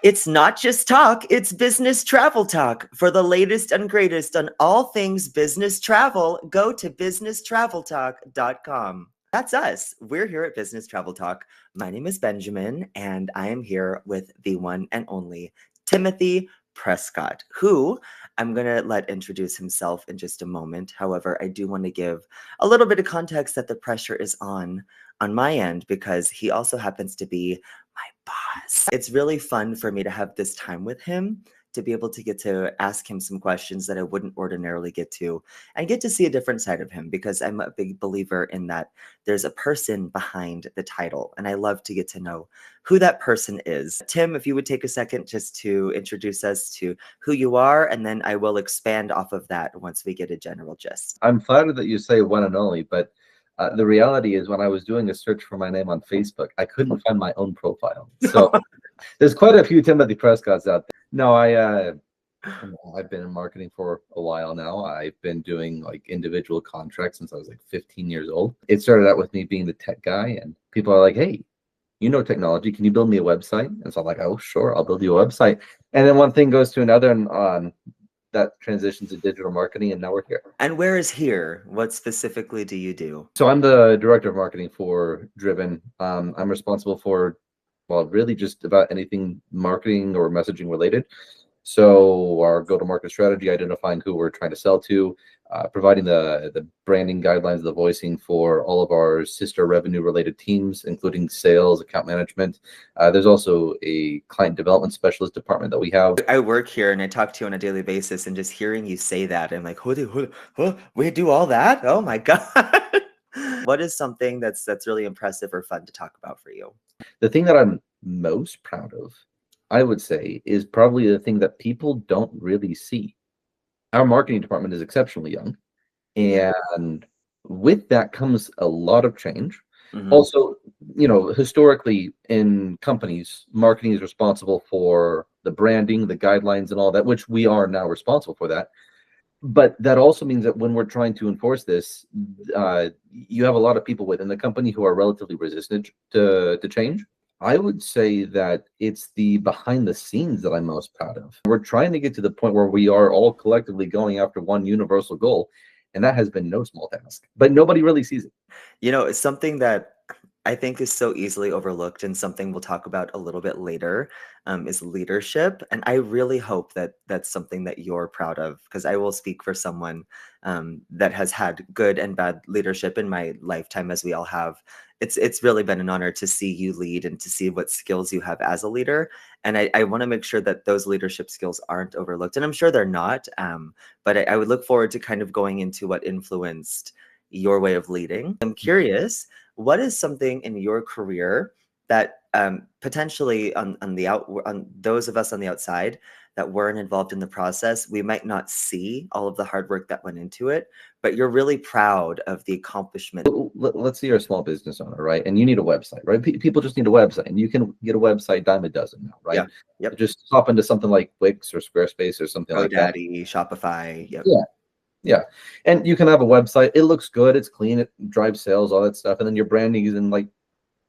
It's not just talk, it's business travel talk. For the latest and greatest on all things business travel, go to businesstraveltalk.com. That's us. We're here at Business Travel Talk. My name is Benjamin, and I am here with the one and only Timothy Prescott, who I'm going to let introduce himself in just a moment. However, I do want to give a little bit of context that the pressure is on my end because he also happens to be my boss. It's really fun for me to have this time with him, to be able to get to ask him some questions that I wouldn't ordinarily get to, and get to see a different side of him, because I'm a big believer in that there's a person behind the title, and I love to get to know who that person is. Tim, if you would take a second just to introduce us to who you are, and then I will expand off of that once we get a general gist. I'm flattered that you say one and only, but the reality is when I was doing a search for my name on Facebook, I couldn't find my own profile. So there's quite a few Timothy Prescotts out there. No, I've been in marketing for a while now. I've been doing like individual contracts since I was like 15 years old. It started out with me being the tech guy, and people are like, hey, you know technology, can you build me a website? And so I'm like, oh, sure, I'll build you a website. And then one thing goes to another, and that transitions to digital marketing, and now we're here. And where is here? What specifically do you do? So I'm the director of marketing for Driven. I'm responsible for, well, really just about anything marketing or messaging related. So our go-to-market strategy, identifying who we're trying to sell to, providing the branding guidelines, the voicing for all of our sister revenue-related teams, including sales, account management. There's also a client development specialist department that we have. I work here and I talk to you on a daily basis, and just hearing you say that, I'm like, we do all that? Oh my God. What is something that's really impressive or fun to talk about for you? The thing that I'm most proud of, I would say, is probably the thing that people don't really see. Our marketing department is exceptionally young, and with that comes a lot of change. Also, historically in companies, marketing is responsible for the branding, the guidelines, and all that, which we are now responsible for that. But that also means that when we're trying to enforce this, you have a lot of people within the company who are relatively resistant to change. I would say that it's the behind the scenes that I'm most proud of. We're trying to get to the point where we are all collectively going after one universal goal, and that has been no small task, but nobody really sees it. It's something that I think is so easily overlooked, and something we'll talk about a little bit later, is leadership. And I really hope that that's something that you're proud of, because I will speak for someone that has had good and bad leadership in my lifetime, as we all have. It's really been an honor to see you lead and to see what skills you have as a leader. And I want to make sure that those leadership skills aren't overlooked. And I'm sure they're not, but I would look forward to kind of going into what influenced your way of leading. I'm curious, what is something in your career that potentially on those of us on the outside that weren't involved in the process, we might not see all of the hard work that went into it, but you're really proud of the accomplishment? Let's say you're a small business owner, right? And you need a website, right? People just need a website, and you can get a website dime a dozen now, right? Yeah. Yep. Just hop into something like Wix or Squarespace or something like that. GoDaddy, Shopify. Yep. Yeah. And you can have a website. It looks good. It's clean. It drives sales, all that stuff. And then your branding is in like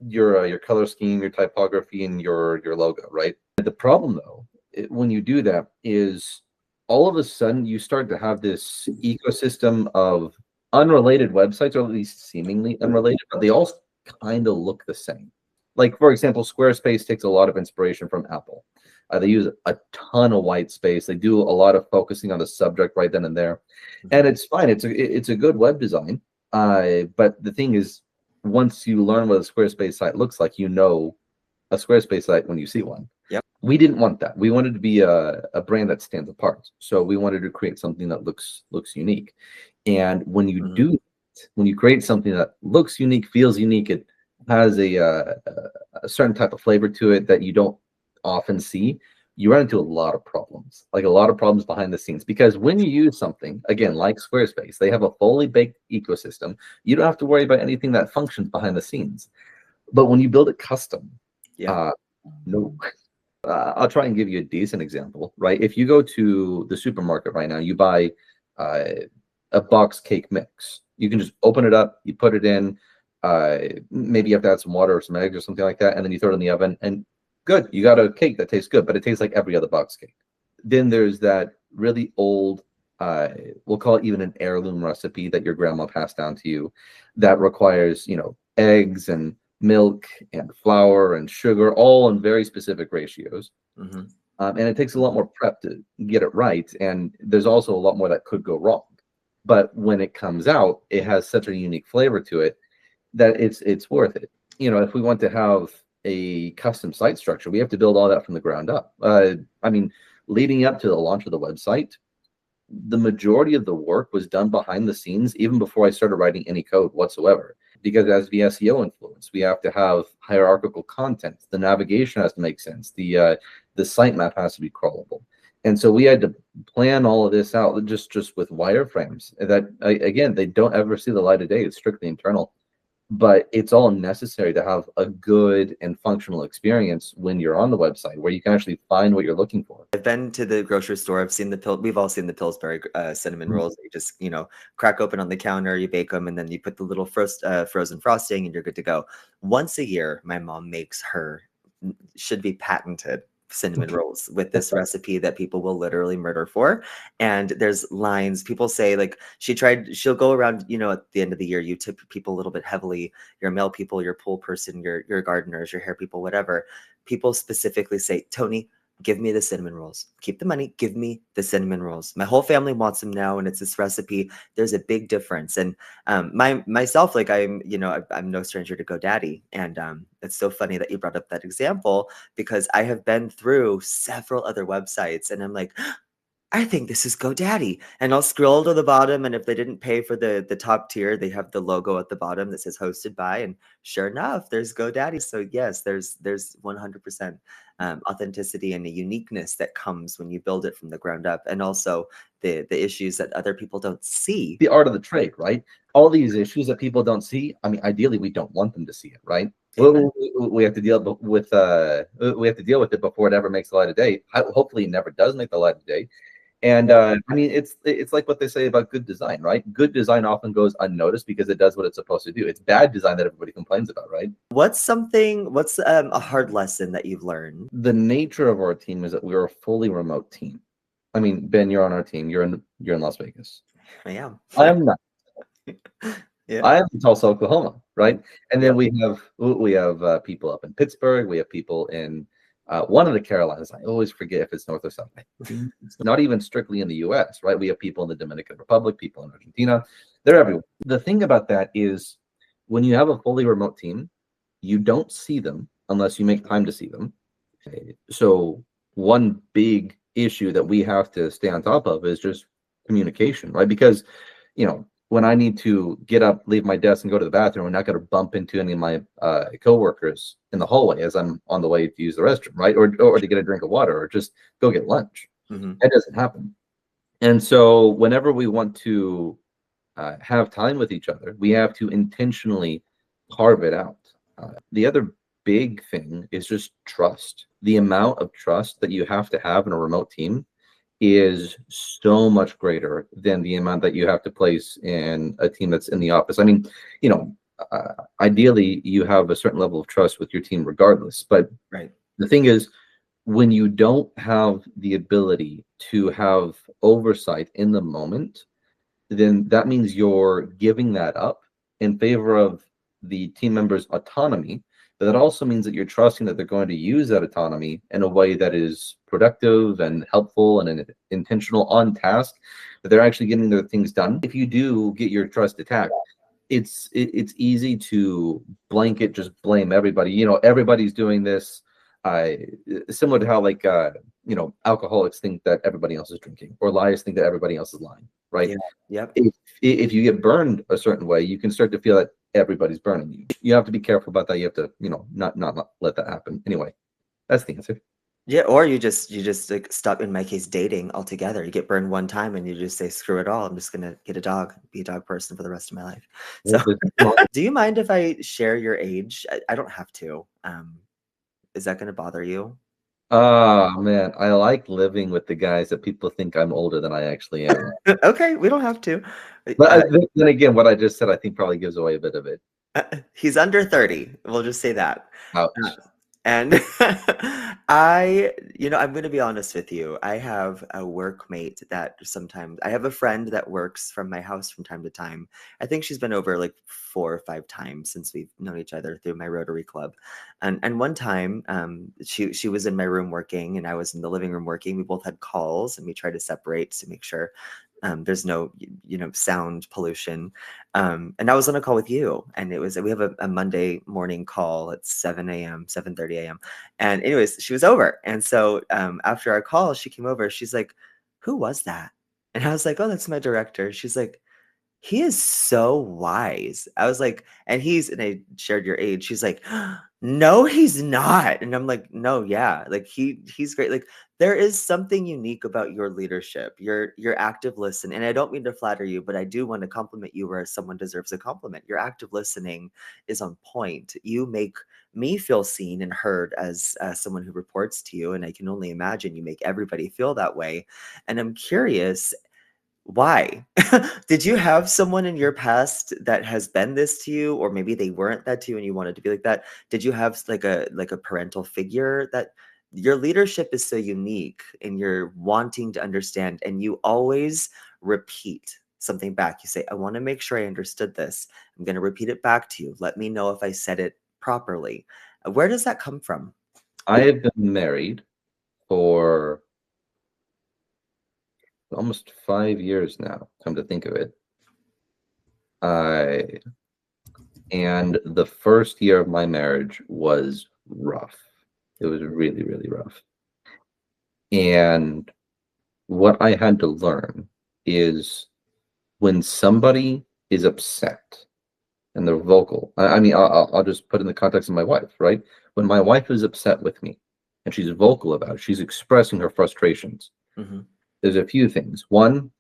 your color scheme, your typography, and your logo, right? The problem though, when you do that, is all of a sudden you start to have this ecosystem of unrelated websites, or at least seemingly unrelated, but they all kind of look the same. Like, for example, Squarespace takes a lot of inspiration from Apple. They use a ton of white space. They do a lot of focusing on the subject right then and there, and it's fine. It's a good web design. But the thing is, once you learn what a Squarespace site looks like, you know a Squarespace site when you see one. Yep. We didn't want that. We wanted to be a brand that stands apart. So we wanted to create something that looks unique. And when you do, when you create something that looks unique, feels unique, it has a certain type of flavor to it that you don't often see, you run into a lot of problems, behind the scenes. Because when you use something, again, like Squarespace, they have a fully baked ecosystem. You don't have to worry about anything that functions behind the scenes. But when you build it custom, no. I'll try and give you a decent example, right? If you go to the supermarket right now, you buy a box cake mix. You can just open it up, you put it in, maybe you have to add some water or some eggs or something like that, and then you throw it in the oven, and good. You got a cake that tastes good, but it tastes like every other box cake. Then there's that really old, we'll call it even an heirloom recipe that your grandma passed down to you that requires, eggs and milk and flour and sugar, all in very specific ratios. Mm-hmm. And it takes a lot more prep to get it right. And there's also a lot more that could go wrong. But when it comes out, it has such a unique flavor to it that it's worth it. If we want to have a custom site structure, we have to build all that from the ground up. Leading up to the launch of the website, the majority of the work was done behind the scenes, even before I started writing any code whatsoever. Because as the SEO influence, we have to have hierarchical content. The navigation has to make sense. The sitemap has to be crawlable. And so we had to plan all of this out just with wireframes that, again, they don't ever see the light of day. It's strictly internal. But it's all necessary to have a good and functional experience when you're on the website where you can actually find what you're looking for. I've been to the grocery store. I've seen we've all seen the Pillsbury cinnamon rolls. You just, crack open on the counter, you bake them, and then you put the little frozen frosting and you're good to go. Once a year, my mom makes should be patented cinnamon rolls with this recipe that people will literally murder for. And there's lines. People say, like, she'll go around, at the end of the year, you tip people a little bit heavily, your mail people, your pool person, your gardeners, your hair people, whatever. People specifically say, Tony, give me the cinnamon rolls. Keep the money. Give me the cinnamon rolls. My whole family wants them now, and it's this recipe. There's a big difference. And myself, like I'm no stranger to GoDaddy, and it's so funny that you brought up that example because I have been through several other websites, and I'm like, I think this is GoDaddy. And I'll scroll to the bottom, and if they didn't pay for the top tier, they have the logo at the bottom that says hosted by, and sure enough, there's GoDaddy. So yes, there's 100% authenticity and a uniqueness that comes when you build it from the ground up, and also the issues that other people don't see. The art of the trade, right? All these issues that people don't see. I mean, ideally, we don't want them to see it, right? We have to deal with it before it ever makes the light of day. Hopefully, it never does make the light of day. And it's like what they say about good design, right? Good design often goes unnoticed because it does what it's supposed to do. It's bad design that everybody complains about, right? What's a hard lesson that you've learned? The nature of our team is that we're a fully remote team. I mean, Ben, you're on our team. You're in Las Vegas. I am. I'm not. Yeah. I am in Tulsa, Oklahoma, right? And then we have people up in Pittsburgh. We have people in one of the Carolinas. I always forget if it's North or South. It's not even strictly in the U.S., right? We have people in the Dominican Republic, people in Argentina. They're everywhere. The thing about that is when you have a fully remote team, you don't see them unless you make time to see them. So one big issue that we have to stay on top of is just communication, right? Because, when I need to get up, leave my desk, and go to the bathroom, I'm not going to bump into any of my coworkers in the hallway as I'm on the way to use the restroom, right? Or to get a drink of water, or just go get lunch. Mm-hmm. That doesn't happen. And so whenever we want to have time with each other, we have to intentionally carve it out. The other big thing is just trust. The amount of trust that you have to have in a remote team is so much greater than the amount that you have to place in a team that's in the office. I mean, ideally you have a certain level of trust with your team regardless, but right. The thing is, when you don't have the ability to have oversight in the moment, then that means you're giving that up in favor of the team members' autonomy. But that also means that you're trusting that they're going to use that autonomy in a way that is productive and helpful and intentional, on task, that they're actually getting their things done. If you do get your trust attacked, it's easy to blanket, just blame everybody. Everybody's doing this. Similar to how alcoholics think that everybody else is drinking, or liars think that everybody else is lying, right? Yeah. If you get burned a certain way, you can start to feel that everybody's burning you. You have to be careful about that. You have to, not let that happen. Anyway, that's the answer. Yeah, or you just like stop, in my case, dating altogether. You get burned one time and you just say, screw it all. I'm just gonna get a dog, be a dog person for the rest of my life. So do you mind if I share your age? I don't have to. Is that gonna bother you? Oh man, I like living with the guys that people think I'm older than I actually am. Okay, we don't have to. But then again, what I just said, I think probably gives away a bit of it. He's under 30. We'll just say that. Ouch. And I, I'm going to be honest with you. I have a workmate that sometimes I have a friend that works from my house from time to time. I think she's been over like 4 or 5 times since we've known each other through my Rotary Club. And one time, she was in my room working, and I was in the living room working. We both had calls, and we tried to separate to make sure there's no sound pollution. And I was on a call with you, and we have a Monday morning call at 7 a.m., 7:30 a.m. And anyways, she was over. And so after our call, she came over. She's like, "Who was that?" And I was like, "Oh, that's my director." She's like, "He is so wise." I was like, and I shared your age. She's like, "No, he's not." And I'm like, "No, yeah, like he's great." Like there is something unique about your leadership, your active listen. And I don't mean to flatter you, but I do want to compliment you where someone deserves a compliment. Your active listening is on point. You make me feel seen and heard as someone who reports to you, and I can only imagine you make everybody feel that way. And I'm curious, why? Did you have someone in your past that has been this to you, or maybe they weren't that to you and you wanted to be like that? Did you have like a parental figure that your leadership is so unique and you're wanting to understand, and you always repeat something back. You say, "I want to make sure I understood this. I'm going to repeat it back to you. Let me know if I said it properly." Where does that come from? I have been married for almost 5 years now, come to think of it. I and the first year of my marriage was rough. It was really, really rough. And what I had to learn is when somebody is upset and they're vocal. I mean, I'll just put in the context of my wife, right? When my wife is upset with me and she's vocal about it, she's expressing her frustrations. Hmm. There's a few things. One,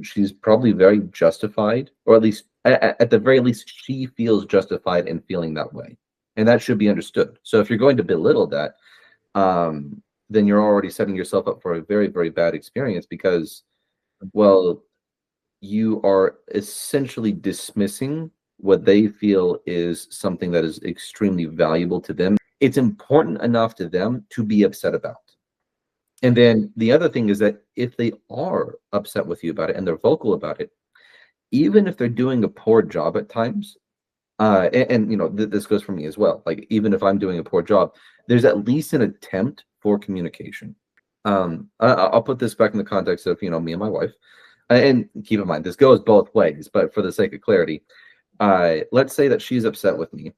she's probably very justified, or at least at the very least, she feels justified in feeling that way, and that should be understood. So if you're going to belittle that, then you're already setting yourself up for a very, very bad experience because, well, you are essentially dismissing what they feel is something that is extremely valuable to them. It's important enough to them to be upset about. And then the other thing is that if they are upset with you about it and they're vocal about it, even if they're doing a poor job at times, and this goes for me as well. Like even if I'm doing a poor job, there's at least an attempt for communication. I'll put this back in the context of me and my wife, and keep in mind this goes both ways. But for the sake of clarity, let's say that she's upset with me,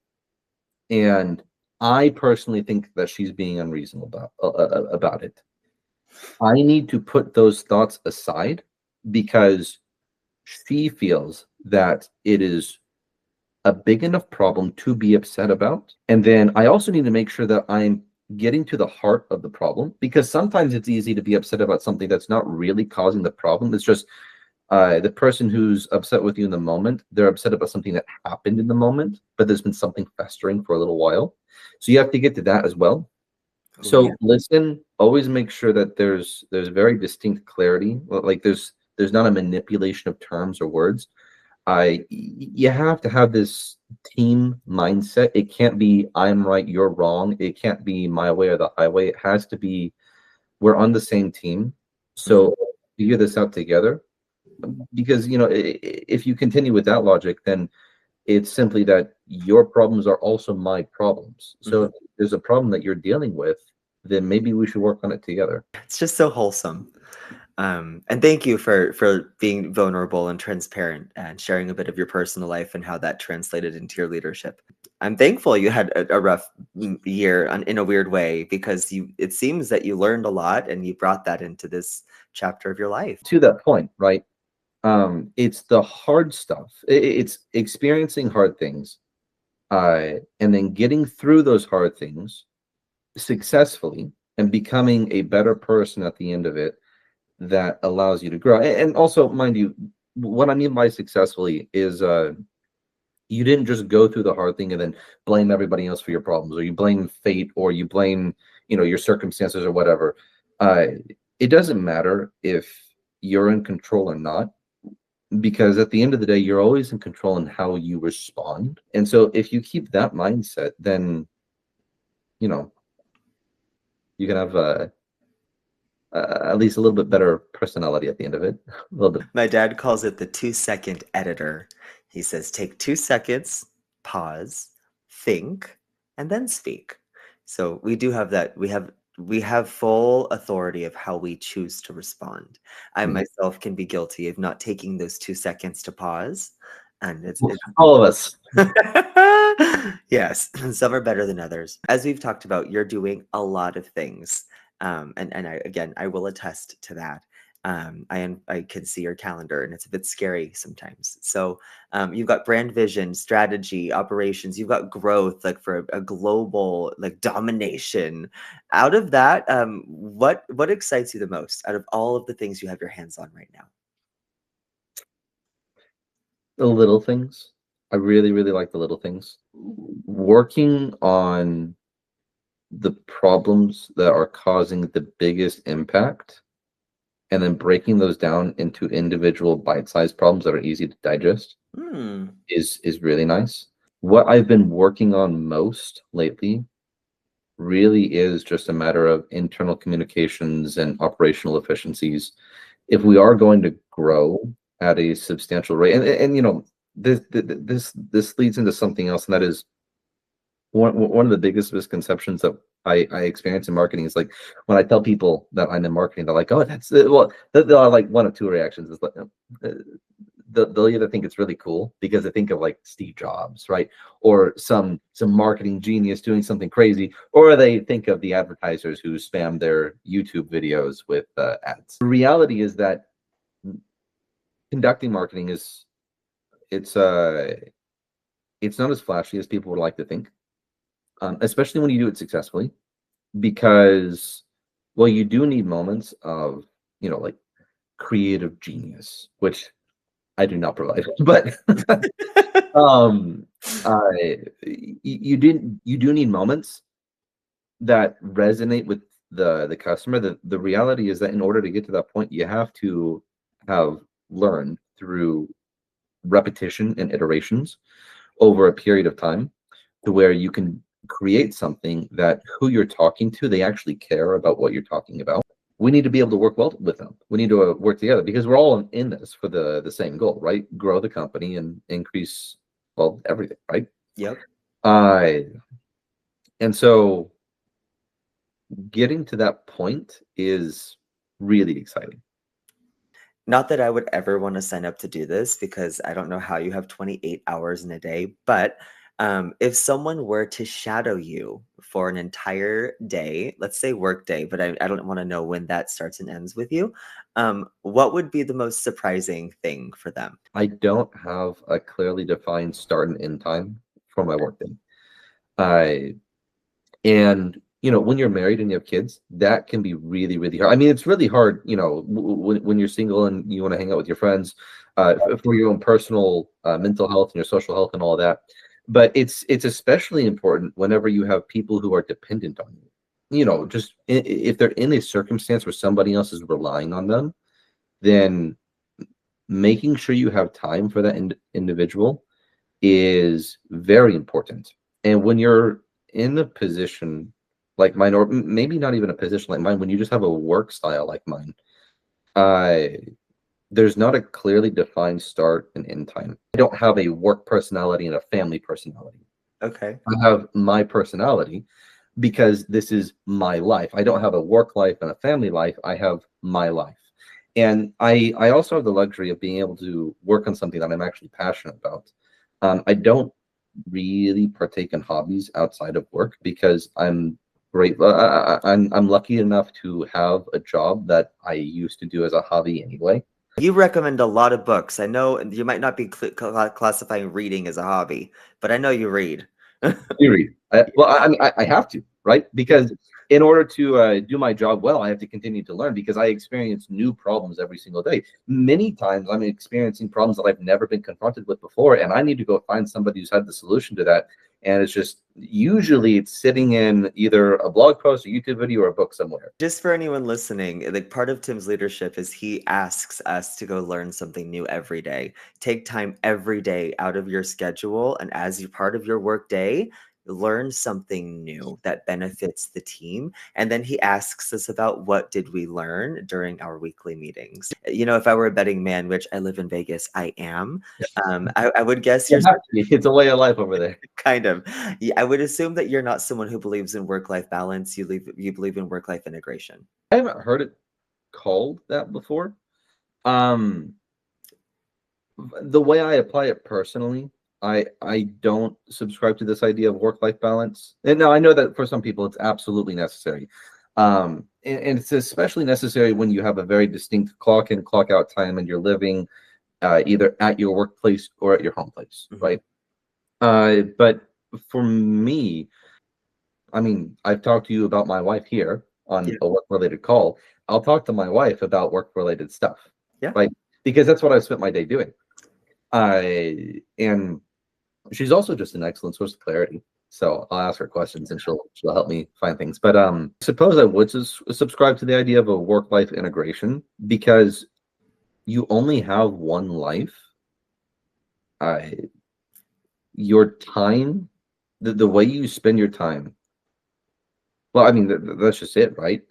and I personally think that she's being unreasonable about it. I need to put those thoughts aside because she feels that it is a big enough problem to be upset about. And then I also need to make sure that I'm getting to the heart of the problem, because sometimes it's easy to be upset about something that's not really causing the problem. It's just the person who's upset with you in the moment, they're upset about something that happened in the moment, but there's been something festering for a little while. So you have to get to that as well. Oh, yeah. So listen, always make sure that there's very distinct clarity. Like there's not a manipulation of terms or words. You have to have this team mindset. It can't be I'm right, you're wrong. It can't be my way or the highway. It has to be we're on the same team. So figure this out together. Because if you continue with that logic, then it's simply that your problems are also my problems. So if there's a problem that you're dealing with, then maybe we should work on it together. It's just so wholesome. And thank you for being vulnerable and transparent and sharing a bit of your personal life and how that translated into your leadership. I'm thankful you had a rough year in a weird way, because it seems that you learned a lot and you brought that into this chapter of your life. To that point, right? It's the hard stuff. It's experiencing hard things, and then getting through those hard things successfully and becoming a better person at the end of it that allows you to grow. And also, mind you, what I mean by successfully is you didn't just go through the hard thing and then blame everybody else for your problems, or you blame fate, or you blame your circumstances or whatever. It doesn't matter if you're in control or not, because at the end of the day, you're always in control in how you respond. And so if you keep that mindset, then You can have at least a little bit better personality at the end of it. A little bit. My dad calls it the 2-second editor. He says, take 2 seconds, pause, think, and then speak. So we do have that. We have full authority of how we choose to respond. I myself can be guilty of not taking those 2 seconds to pause. And it's All of us. yes, some are better than others. As we've talked about, you're doing a lot of things. And I will attest to that. I can see your calendar and it's a bit scary sometimes. So you've got brand vision, strategy, operations, you've got growth, like for a global like domination. Out of that, what excites you the most out of all of the things you have your hands on right now? The little things. I really, really like the little things. Working on the problems that are causing the biggest impact and then breaking those down into individual bite-sized problems that are easy to digest is really nice. What I've been working on most lately really is just a matter of internal communications and operational efficiencies. If we are going to grow at a substantial rate, and you know, this leads into something else, and that is one of the biggest misconceptions that I experience in marketing is like when I tell people that I'm in marketing, they're like, "Oh, that's well." They'll have like one of two reactions: is like they'll either think it's really cool because they think of like Steve Jobs, right, or some marketing genius doing something crazy, or they think of the advertisers who spam their YouTube videos with ads. The reality is that conducting marketing is it's not as flashy as people would like to think. Especially when you do it successfully, because, well, you do need moments of, you know, like creative genius, which I do not provide, but um, you do need moments that resonate with the customer. The reality is that in order to get to that point, you have to have learned through repetition and iterations over a period of time to where you can create something that who you're talking to, they actually care about what you're talking about. We need to be able to work well with them. We need to work together because we're all in this for the same goal, right? Grow the company and increase, well, everything, right? Yep. And so getting to that point is really exciting. Not that I would ever want to sign up to do this because I don't know how you have 28 hours in a day, but if someone were to shadow you for an entire day, let's say work day, but I don't want to know when that starts and ends with you, what would be the most surprising thing for them? I don't have a clearly defined start and end time for my workday. And you know, when you're married and you have kids, that can be really, really hard. I mean, it's really hard, you know, when you're single and you want to hang out with your friends, for your own personal mental health and your social health and all of that. But it's especially important whenever you have people who are dependent on you. You know, just if they're in a circumstance where somebody else is relying on them, then making sure you have time for that individual is very important. And when you're in a position like mine, or maybe not even a position like mine, when you just have a work style like mine, there's not a clearly defined start and end time. I don't have a work personality and a family personality. Okay. I have my personality because this is my life. I don't have a work life and a family life. I have my life. And I also have the luxury of being able to work on something that I'm actually passionate about. I don't really partake in hobbies outside of work because I'm great. I'm lucky enough to have a job that I used to do as a hobby anyway. You recommend a lot of books. I know you might not be classifying reading as a hobby, but I know you read. You read. I have to, right? Because in order to do my job well, I have to continue to learn because I experience new problems every single day. Many times I'm experiencing problems that I've never been confronted with before, and I need to go find somebody who's had the solution to that. And it's just usually it's sitting in either a blog post, a YouTube video, or a book somewhere. Just for anyone listening, like part of Tim's leadership is he asks us to go learn something new every day. Take time every day out of your schedule, and as you part of your work day, learn something new that benefits the team. And then he asks us about what did we learn during our weekly meetings. You know, if I were a betting man, which I live in Vegas, I am, I would guess You you're have to be. It's a way of life over there. kind of, yeah, I would assume that you're not someone who believes in work-life balance. You believe in work-life integration. I haven't heard it called that before. The way I apply it personally, I don't subscribe to this idea of work-life balance. And now I know that for some people it's absolutely necessary. And it's especially necessary when you have a very distinct clock in, clock out time and you're living either at your workplace or at your home place, right? But for me, I mean, I've talked to you about my wife here on a work-related call. I'll talk to my wife about work-related stuff, right? Because that's what I've spent my day doing. And she's also just an excellent source of clarity. So I'll ask her questions and she'll help me find things. But suppose I would subscribe to the idea of a work-life integration because you only have one life. Your time, the way you spend your time. Well, I mean, that's just it, right?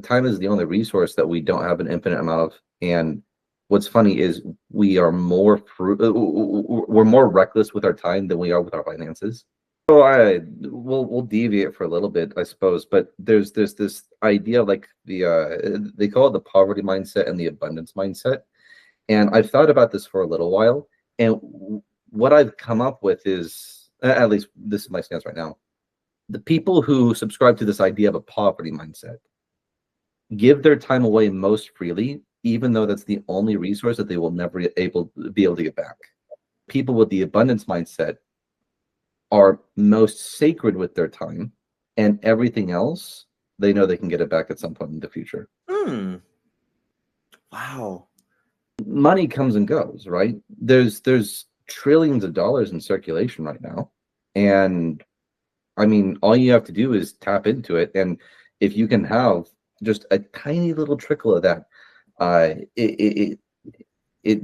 Time is the only resource that we don't have an infinite amount of. And what's funny is we are we're more reckless with our time than we are with our finances. So we'll deviate for a little bit, I suppose, but there's this idea like they call it the poverty mindset and the abundance mindset. And I've thought about this for a little while, and what I've come up with is, at least this is my stance right now, the people who subscribe to this idea of a poverty mindset give their time away most freely, even though that's the only resource that they will never be able to get back. People with the abundance mindset are most sacred with their time, and everything else, they know they can get it back at some point in the future. Wow. Money comes and goes, right? There's trillions of dollars in circulation right now. And I mean, all you have to do is tap into it. And if you can have just a tiny little trickle of that, it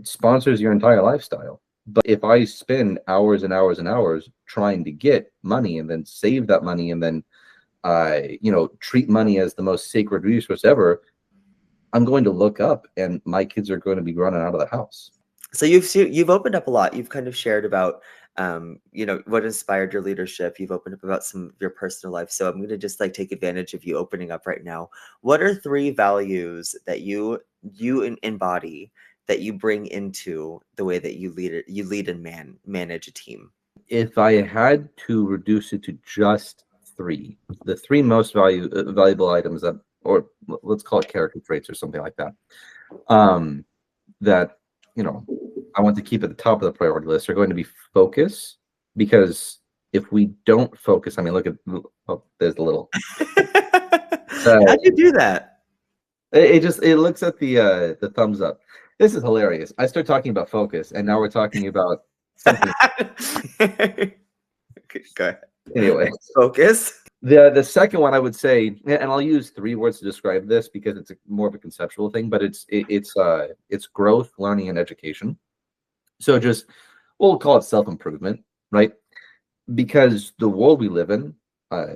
sponsors your entire lifestyle. But if I spend hours and hours and hours trying to get money and then save that money and then, treat money as the most sacred resource ever, I'm going to look up and my kids are going to be running out of the house. So you've opened up a lot. You've kind of shared about what inspired your leadership. You've opened up about some of your personal life. So I'm going to just like take advantage of you opening up right now. What are 3 values that you embody that you bring into the way that you lead and manage a team? If I had to reduce it to just 3, the 3 most valuable items that, or let's call it character traits or something like that, that I want to keep at the top of the priority list are going to be focus, because if we don't focus, I mean, look at, there's a little. How'd you do that? It looks at the thumbs up. This is hilarious. I start talking about focus, and now we're talking about something. Okay, go ahead. Anyway, focus. The second one I would say, and I'll use 3 words to describe this because it's more of a conceptual thing, but it's growth, learning, and education. So just, we'll call it self-improvement, right? Because the world we live in,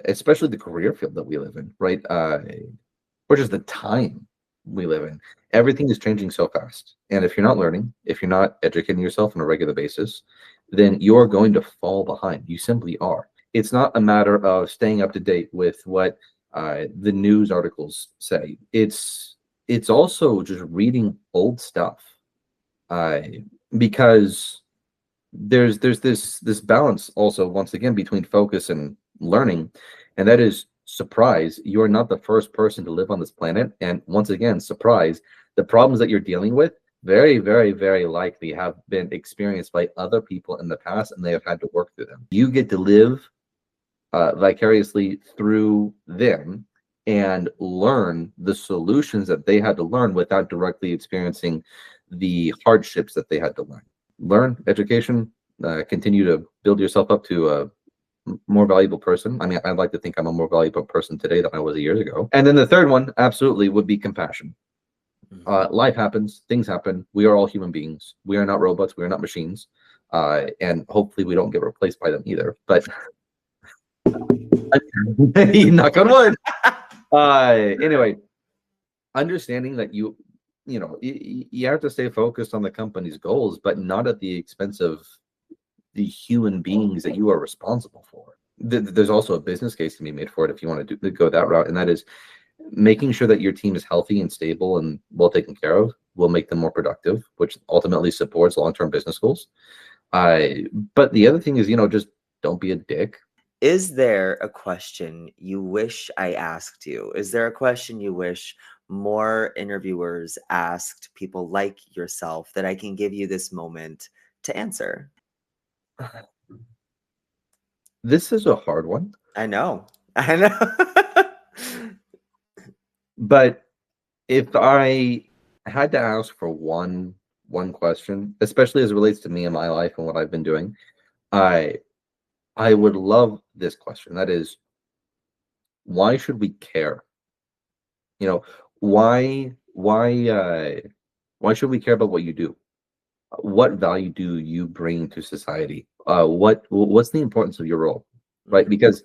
especially the career field that we live in, right? Or just the time we live in, everything is changing so fast. And if you're not learning, if you're not educating yourself on a regular basis, then you're going to fall behind. You simply are. It's not a matter of staying up to date with what the news articles say. It's also just reading old stuff, because there's this balance also, once again, between focus and learning, and that is, surprise, you're not the first person to live on this planet. And once again, surprise, the problems that you're dealing with very, very, very likely have been experienced by other people in the past, and they have had to work through them. You get to live vicariously through them and learn the solutions that they had to learn without directly experiencing the hardships that they had to learn. Learn, education, continue to build yourself up to a more valuable person. I mean, I'd like to think I'm a more valuable person today than I was years ago. And then the third one absolutely would be compassion. Life happens, things happen. We are all human beings. We are not robots. We are not machines. And hopefully we don't get replaced by them either. But Knock on wood. Anyway, understanding that you have to stay focused on the company's goals, but not at the expense of the human beings that you are responsible for. There's also a business case to be made for it if you want to go that route, and that is making sure that your team is healthy and stable and well taken care of will make them more productive, which ultimately supports long-term business goals. But the other thing is, just don't be a dick. Is there a question you wish I asked you? Is there a question you wish more interviewers asked people like yourself that I can give you this moment to answer? This is a hard one. I know. I know. But if I had to ask for one question, especially as it relates to me and my life and what I've been doing, I would love this question. That is, why should we care? Why should we care about what you do? What value do you bring to society? What's the importance of your role, right? Because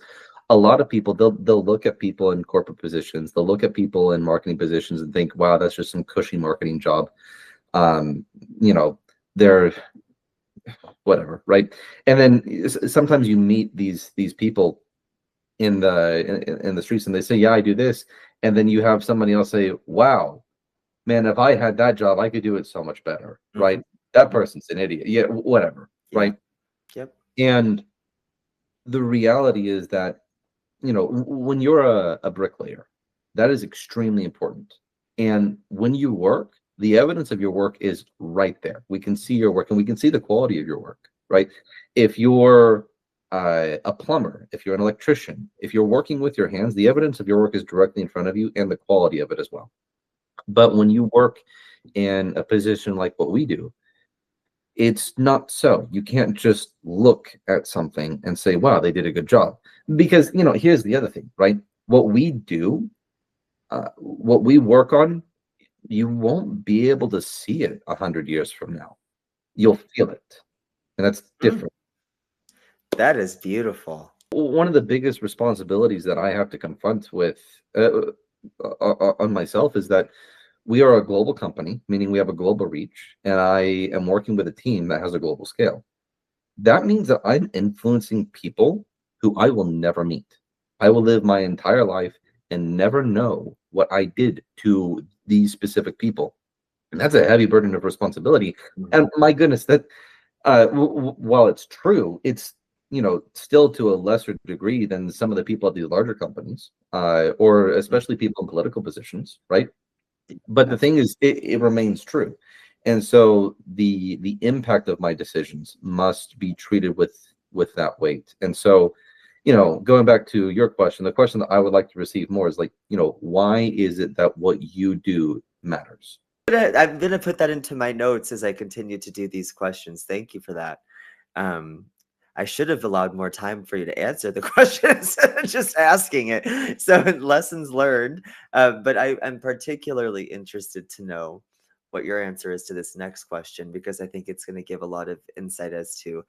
a lot of people, they'll look at people in corporate positions, they'll look at people in marketing positions and think, wow, that's just some cushy marketing job. They're whatever, right? And then sometimes you meet these people in the streets and they say, yeah, I do this. And then you have somebody else say, wow, man, if I had that job, I could do it so much better, right? That person's an idiot. Yeah, whatever, right? Yep. And the reality is that, when you're a bricklayer, that is extremely important. And when you work, the evidence of your work is right there. We can see your work and we can see the quality of your work, right? If you're a plumber, if you're an electrician, if you're working with your hands, the evidence of your work is directly in front of you and the quality of it as well. But when you work in a position like what we do, it's not so. You can't just look at something and say, wow, they did a good job. Because, here's the other thing, right? What we do, what we work on, you won't be able to see it 100 years from now. You'll feel it. And that's different. That is beautiful. One of the biggest responsibilities that I have to confront with on myself is that we are a global company, meaning we have a global reach, and I am working with a team that has a global scale. That means that I'm influencing people who I will never meet. I will live my entire life and never know what I did to these specific people. And that's a heavy burden of responsibility. And my goodness, that while it's true, it's still to a lesser degree than some of the people at these larger companies, or especially people in political positions, right? But the thing is, it remains true. And so the impact of my decisions must be treated with that weight. And so, going back to your question, the question that I would like to receive more is like, why is it that what you do matters? I'm gonna put that into my notes as I continue to do these questions. Thank you for that. I should have allowed more time for you to answer the questions, just asking it. So lessons learned. But I'm particularly interested to know what your answer is to this next question, because I think it's going to give a lot of insight as to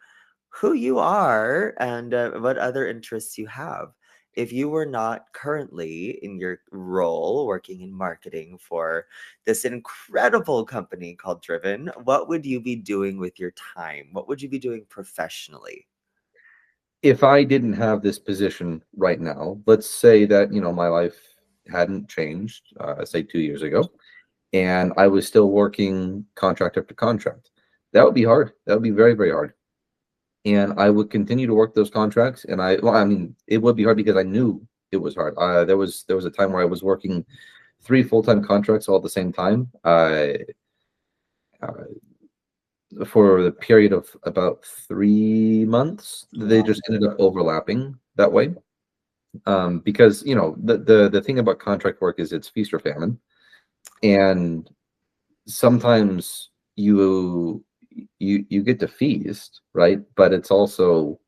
who you are and what other interests you have. If you were not currently in your role working in marketing for this incredible company called Driven, what would you be doing with your time? What would you be doing professionally? If I didn't have this position right now, let's say that, my life hadn't changed, say 2 years ago, and I was still working contract after contract, that would be hard. That would be very, very hard. And I would continue to work those contracts. And it would be hard because I knew it was hard. There was a time where I was working 3 full-time contracts all at the same time. For the period of about 3 months, they just ended up overlapping that way. Because the thing about contract work is it's feast or famine, and sometimes you get to feast, right? But it's also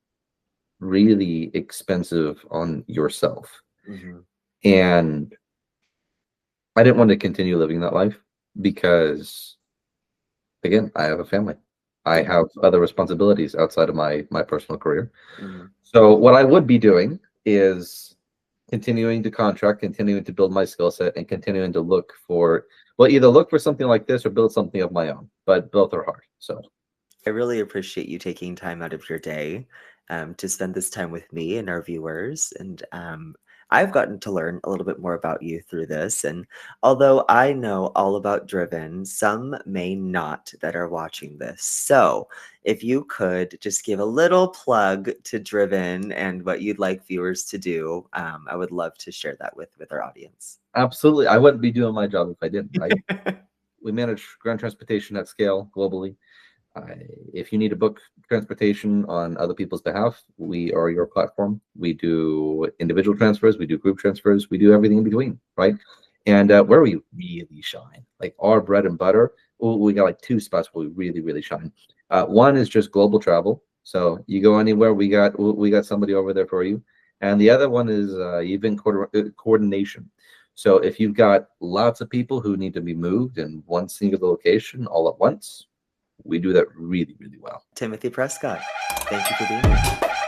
really expensive on yourself. And I didn't want to continue living that life because, again, I have a family. I have other responsibilities outside of my personal career. So what I would be doing is continuing to contract, continuing to build my skill set, and continuing to look for, well, either look for something like this or build something of my own. But both are hard. So I really appreciate you taking time out of your day to spend this time with me and our viewers. And I've gotten to learn a little bit more about you through this. And although I know all about Driven, some may not that are watching this. So if you could just give a little plug to Driven and what you'd like viewers to do, I would love to share that with our audience. absolutely, I wouldn't be doing my job if I didn't, right? We manage ground transportation at scale globally. If you need to book transportation on other people's behalf, we are your platform. We do individual transfers, we do group transfers, we do everything in between, right? And where we really shine, like our bread and butter, we got like two spots where we really, really shine. One is just global travel. So you go anywhere, we got somebody over there for you. And the other one is event coordination. So if you've got lots of people who need to be moved in one single location all at once, we do that really, really well. Timothy Prescott, thank you for being here.